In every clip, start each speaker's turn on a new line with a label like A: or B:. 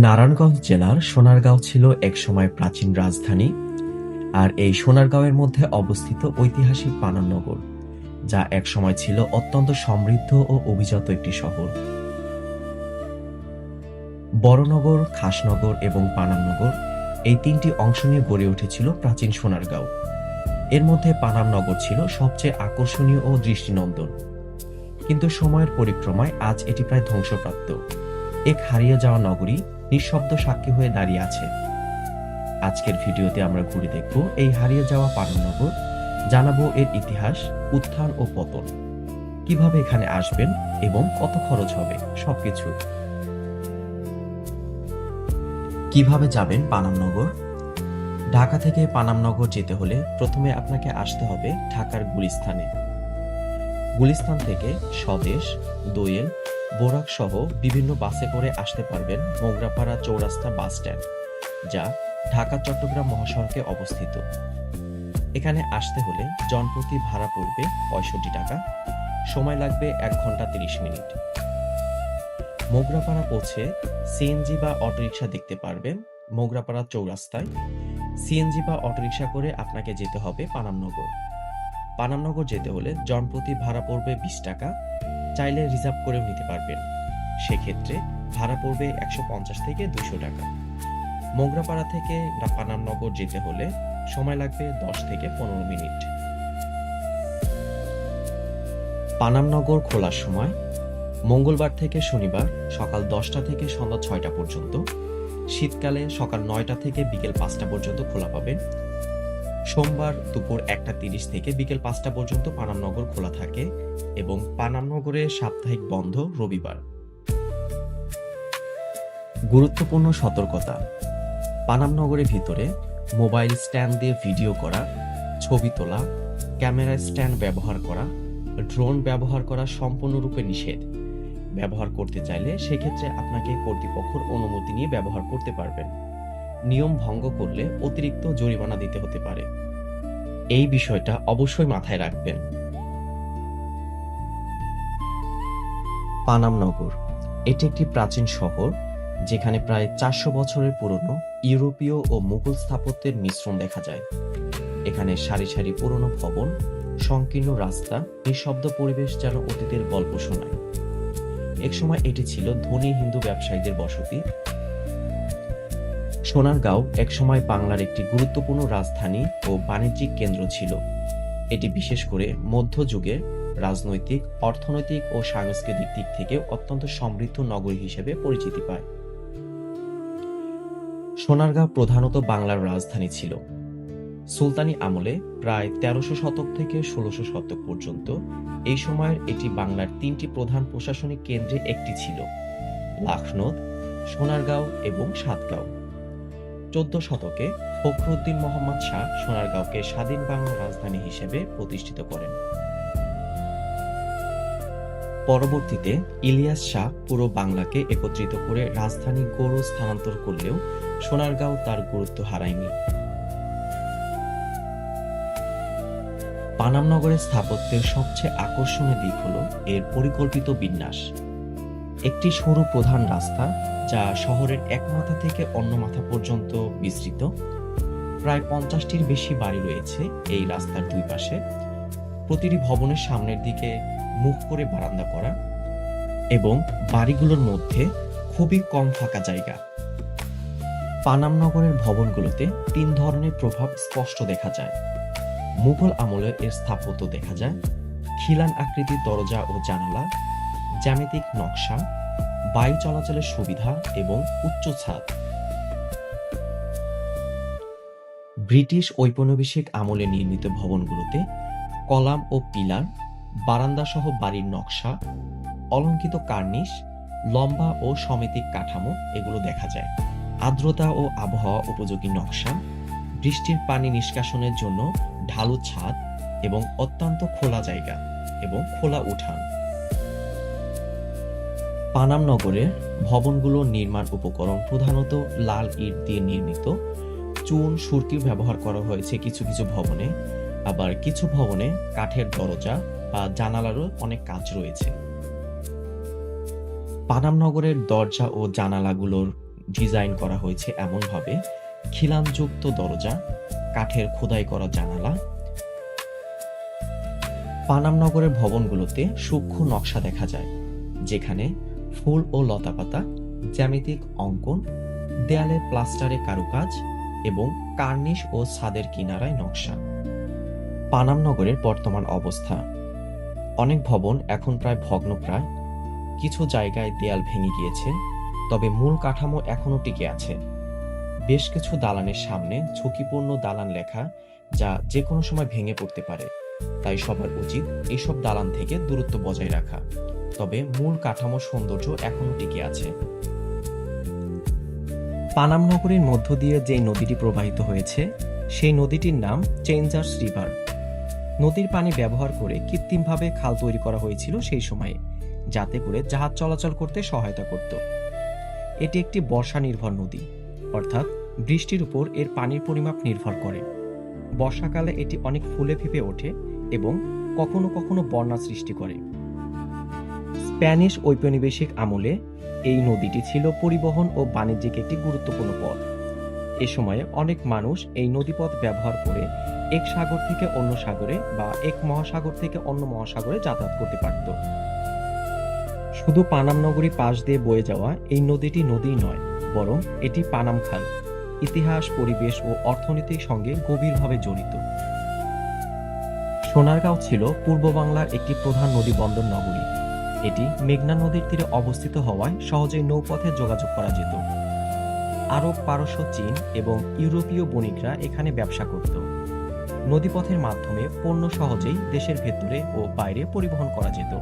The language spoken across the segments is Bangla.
A: নারায়ণগঞ্জ জেলার সোনারগাঁও ছিল একসময় প্রাচীন রাজধানী, আর এই সোনারগাঁওয়ের মধ্যে অবস্থিত ঐতিহাসিক পানামনগর, যা একসময় ছিল অত্যন্ত সমৃদ্ধ ও অভিজাত একটি শহর। বড়নগর, খাসনগর এবং পানামনগর এই তিনটি অংশ নিয়ে গড়ে উঠেছিল প্রাচীন সোনারগাঁও। এর মধ্যে পানামনগর ছিল সবচেয়ে আকর্ষণীয় ও দৃষ্টিনন্দন, কিন্তু সময়ের পরিক্রমায় আজ এটি প্রায় ধ্বংসপ্রাপ্ত এক হারিয়ে যাওয়া নগরী নিঃশব্দ সাক্ষী হয়ে দাঁড়িয়ে আছে। আজকের ভিডিওতে আমরা ঘুরে দেখব এই হারিয়ে যাওয়া পানামনগর, জানাবো এর ইতিহাস, উত্থান ও পতন, কিভাবে এখানে আসবেন এবং কত খরচ হবে, সবকিছু। কিভাবে যাবেন পানামনগর? ঢাকা থেকে পানামনগর যেতে হলে প্রথমে আপনাকে আসতে হবে ঢাকার গুলিস্তানে। গুলিস্তান থেকে স্বদেশ, দোয়েল, বোরাক সহ বিভিন্ন বাসে করে আসতে পারবেন মোগরাপাড়া চৌরাস্তা বাস স্ট্যান্ড, যা ঢাকা চট্টগ্রাম মহাসড়কে অবস্থিত। এখানে আসতে হলে জনপ্রতি ভাড়া পড়বে ৬৫ টাকা, সময় লাগবে ১ ঘন্টা ৩০ মিনিট। মোগরাপাড়া পৌঁছে সিএনজি বা অটোরিকশা দেখতে পারবেন মোগরাপাড়া চৌরাস্তায়। সিএনজি বা অটোরিকশা করে আপনাকে যেতে হবে পানামনগর। পানামনগর যেতে হলে জনপ্রতি ভাড়া পড়বে ২০ টাকা, চাইলে রিজার্ভ করেও নিতে পারবেন, সেক্ষেত্রে ভাড়া পড়বে ১৫০ থেকে ২০০ টাকা। মোগরাপাড়া থেকে পানামনগর যেতে হলে সময় লাগবে ১০ থেকে ১৫ মিনিট। পানামনগর খোলার সময় মঙ্গলবার থেকে শনিবার সকাল ১০টা থেকে সন্ধ্যা ৬টা পর্যন্ত, শীতকালে সকাল ৯টা থেকে বিকেল ৫টা পর্যন্ত খোলা পাবেন। সোমবার দুপুর ১টা ৩০ থেকে বিকেল ৫টা পর্যন্ত পানামনগর খোলা থাকে এবং পানামনগরে সাপ্তাহিক বন্ধ রবিবার। গুরুত্বপূর্ণ সতর্কতা: পানামনগরের ভিতরে মোবাইল স্ট্যান্ড দিয়ে ভিডিও করা, ছবি তোলা, ক্যামেরা স্ট্যান্ড ব্যবহার করা, ড্রোন ব্যবহার করা সম্পূর্ণরূপে নিষেধ। ব্যবহার করতে চাইলে সেক্ষেত্রে আপনাকে কর্তৃপক্ষের অনুমতি নিয়ে ব্যবহার করতে পারবেন। নিয়ম ভঙ্গ করলে অতিরিক্ত জরিমানা দিতে হতে পারে, এই বিষয়টা অবশ্যই মাথায় রাখবেন। পানামনগর এটি একটি প্রাচীন শহর, যেখানে প্রায় ৪০০ বছরের পুরনো ইউরোপীয় ও মুঘল স্থাপত্যের মিশ্রণ দেখা যায়। এখানে সারি সারি পুরনো ভবন, সংকীর্ণ রাস্তা, নিঃশব্দ পরিবেশ যেন অতীতের গল্প শোনায়। একসময় এটি ছিল ধনী হিন্দু ব্যবসায়ীদের বসতি। সোনারগাঁও একসময় বাংলার একটি গুরুত্বপূর্ণ রাজধানী ও বাণিজ্যিক কেন্দ্র ছিল। এটি বিশেষ করে মধ্যযুগের রাজনৈতিক, অর্থনৈতিক ও সাংস্কৃতিক দিক থেকে অত্যন্ত সমৃদ্ধ নগরী হিসেবে পরিচিতি পায়। সোনারগাঁও প্রধানত বাংলার রাজধানী ছিল। সুলতানি আমলে প্রায় ১৩০০ শতক থেকে ১৬০০ শতক পর্যন্ত এই সময়ের এটি বাংলার ৩টি প্রধান প্রশাসনিক কেন্দ্রে একটি ছিল: লাখনৌত, সোনারগাঁও এবং সাতগাঁও। ১৪ শতকে ফখরুদ্দীন মোহাম্মদ শাহ সোনারগাঁওকে স্বাধীন বাংলার রাজধানী হিসেবে প্রতিষ্ঠিত করেন। পরবর্তীতে ইলিয়াস শাহ পুরো বাংলাকে একত্রিত করে রাজধানী গৌড় স্থানান্তর করলেও সোনারগাঁও তার গুরুত্ব হারায়নি। পানামনগরের স্থাপত্যের সবচেয়ে আকর্ষণীয় দিক হল এর পরিকল্পিত বিন্যাস। একটি সরু প্রধান রাস্তা, যা শহরের এক মাথা থেকে অন্য মাথা পর্যন্ত বিস্তৃত। প্রায় ৫০টির বেশি বাড়ি রয়েছে এই রাস্তার দুই পাশে। প্রতিটি ভবনের সামনের দিকে মুখ করে বারান্দা করা এবং বাড়িগুলোর মধ্যে খুবই কম ফাঁকা জায়গা। পানামনগরের ভবনগুলোতে ৩ ধরনের প্রভাব স্পষ্ট দেখা যায়। মুঘল আমলে এর স্থাপত্য দেখা যায়: খিলান আকৃতির দরজা ও জানালা, জ্যামিতিক নকশা, বায়ু চলাচলের সুবিধা এবং উচ্চ ছাদ। ব্রিটিশ ঔপনিবেশিক আমলে নির্মিত ভবনগুলোতে কলাম ও পিলার, বারান্দা সহ বাড়ির নকশা, অলঙ্কৃত কার্নিশ, লম্বা ও সমেতিক কাঠামো এগুলো দেখা যায়। আর্দ্রতা ও আবহাওয়া উপযোগী নকশা, বৃষ্টির পানি নিষ্কাশনের জন্য ঢালু ছাদ এবং অত্যন্ত খোলা জায়গা এবং খোলা উঠান। পানামনগরের ভবনগুলোর নির্মাণ উপকরণ প্রধানত লাল ইট দিয়ে নির্মিত। চুন, সুরকি ব্যবহার করা হয়েছে কিছু কিছু ভবনে, আবার কিছু ভবনে কাঠের দরজা বা জানালারও অনেক কাজ রয়েছে। পানামনগরের দরজা ও জানালাগুলোর ডিজাইন করা হয়েছে এমনভাবে খিলানযুক্ত দরজা, কাঠের খোদাই করা জানালা। পানাম নগরের ভবনগুলোতে সূক্ষ্ম নকশা দেখা যায়, যেখানে ফুল ও লতাপাতা, জ্যামিতিক অঙ্কন, দেয়ালে প্লাস্টারে কারুকাজ এবং কার্নিশ ও ছাদের কিনারায় নকশা। পানাম নগরের বর্তমান অবস্থা: অনেক ভবন এখন প্রায় ভগ্নপ্রায়, কিছু জায়গায় দেয়াল ভেঙে গিয়েছে, তবে মূল কাঠামো এখনও টিকে আছে। বেশ কিছু দালানের সামনে ঝুঁকিপূর্ণ দালান লেখা, যা যে কোনো সময় ভেঙে পড়তে পারে, তাই সবার উচিত এসব দালান থেকে দূরত্ব বজায় রাখা। তবে মূল কাঠামোর সৌন্দর্য এখনও টিকে আছে। পানাম নগরীর মধ্য দিয়ে যে নদীটি প্রবাহিত হয়েছে, সেই নদীটির নাম চেঞ্জার্স রিভার। নদীর পানি ব্যবহার করে কৃত্রিমভাবে খাল তৈরি করা হয়েছিল সেই সময়ে, যাতে করে জাহাজ চলাচল করতে সহায়তা করত। এটি একটি বর্ষা নির্ভর নদী, অর্থাৎ বৃষ্টির উপর এর পানির পরিমাপ নির্ভর করে। বর্ষাকালে এটি অনেক ফুলে ফেঁপে ওঠে এবং কখনো কখনো বন্যা সৃষ্টি করে। স্প্যানিশ ঔপনিবেশিক আমলে এই নদীটি ছিল পরিবহন ও বাণিজ্যিক একটি গুরুত্বপূর্ণ পথ। এ সময়ে অনেক মানুষ এই নদীপথ ব্যবহার করে এক সাগর থেকে অন্য সাগরে বা এক মহাসাগর থেকে অন্য মহাসাগরে যাতায়াত করতে পারত। শুধু পানাম নগরী পাশ দিয়ে বয়ে যাওয়া এই নদীটি নদী নয়, বরং এটি পানাম খাল, ইতিহাস, পরিবেশ ও অর্থনীতির সঙ্গে গভীরভাবে জড়িত। সোনারগাঁও ছিল পূর্ব বাংলার একটি প্রধান নদী বন্দর নগরী। এটি মেঘনা নদীর তীরে অবস্থিত হওয়ায় সহজেই নৌপথে যোগাযোগ করা যেত। আরব, পারস্য, চীন এবং ইউরোপীয় বণিকরা এখানে ব্যবসা করত। নদীপথের মাধ্যমে পণ্য সহজেই দেশের ভেতরে ও বাইরে পরিবহন করা যেত।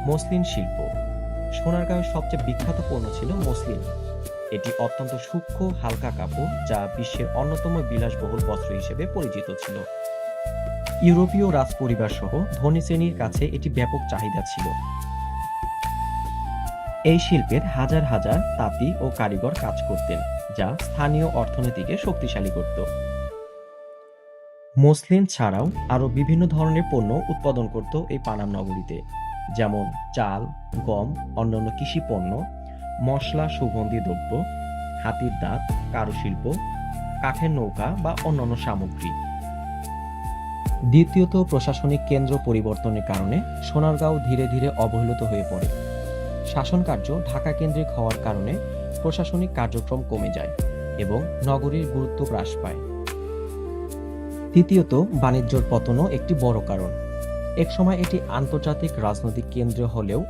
A: মসলিন শিল্প: সোনারগাঁওয়ের সবচেয়ে বিখ্যাত পণ্য ছিল মসলিন। এটি অত্যন্ত সূক্ষ্ম, হালকা কাপড়, যা বিশ্বের অন্যতম বিলাসবহুল বস্ত্র হিসেবে পরিচিত ছিল। ইউরোপীয় রাজপরিবার সহ ধনী শ্রেণীর কাছে এটি ব্যাপক চাহিদা ছিল। এই শিল্পের হাজার হাজার তাঁতি ও কারিগর কাজ করতেন, যা স্থানীয় অর্থনীতিকে শক্তিশালী করত। মসলিন ছাড়াও আরও বিভিন্ন ধরনের পণ্য উৎপাদন করত এই পানাম নগরীতে, যেমন চাল, গম, অন্যান্য কৃষি পণ্য, মশলা, সুগন্ধি দ্রব্য, হাতির দাঁত, কারুশিল্প, কাঠের নৌকা বা অন্যান্য সামগ্রী। দ্বিতীয়ত, প্রশাসনিক কেন্দ্র পরিবর্তনের কারণে সোনারগাঁও ধীরে ধীরে অবহেলিত হয়ে পড়ে। শাসন কার্য ঢাকা কেন্দ্রিক হওয়ার কারণে প্রশাসনিক কার্যক্রম কমে যায় এবং নগরীর গুরুত্ব হ্রাস পায়। তৃতীয়ত, বাণিজ্যর পতনও একটি বড় কারণ। একসময় এটি আন্তর্জাতিক রাজনৈতিক কেন্দ্র হলেও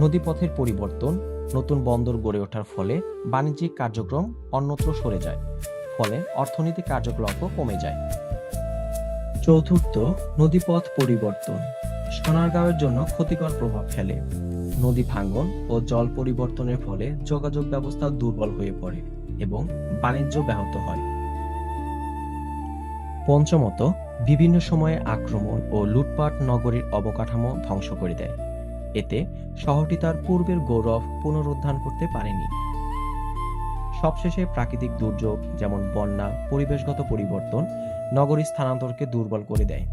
A: নদীপথের পরিবর্তন, নতুন বন্দর গড়ে ওঠার ফলে বাণিজ্যিক কার্যক্রম অন্যত্র সরে যায়, ফলে অর্থনৈতিক কার্যকলাপও কমে যায়। চতুর্থ, নদীপথ পরিবর্তন সোনারগাঁওয়ের জন্য ক্ষতিকর প্রভাব ফেলে। নদী ভাঙ্গন ও জল পরিবর্তনের ফলে যোগাযোগ ব্যবস্থা দুর্বল হয়ে পড়ে এবং বাণিজ্য ব্যাহত হয়। পঞ্চমত, বিভিন্ন সময়ে আক্রমণ ও লুটপাট নগরীর অবকাঠামো ধ্বংস করে দেয়। এতে শহরটি তার পূর্বের গৌরব পুনরুদ্ধার করতে পারেনি। সবশেষে প্রাকৃতিক দুর্যোগ যেমন বন্যা, পরিবেশগত পরিবর্তন নগরীর স্থানান্তরকে দুর্বল করে দেয়।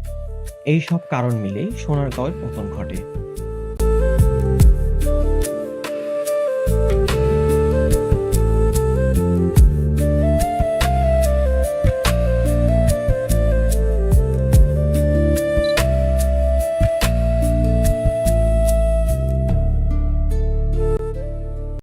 A: এই সব কারণ মিলেই সোনারগাঁওয়ের পতন ঘটে।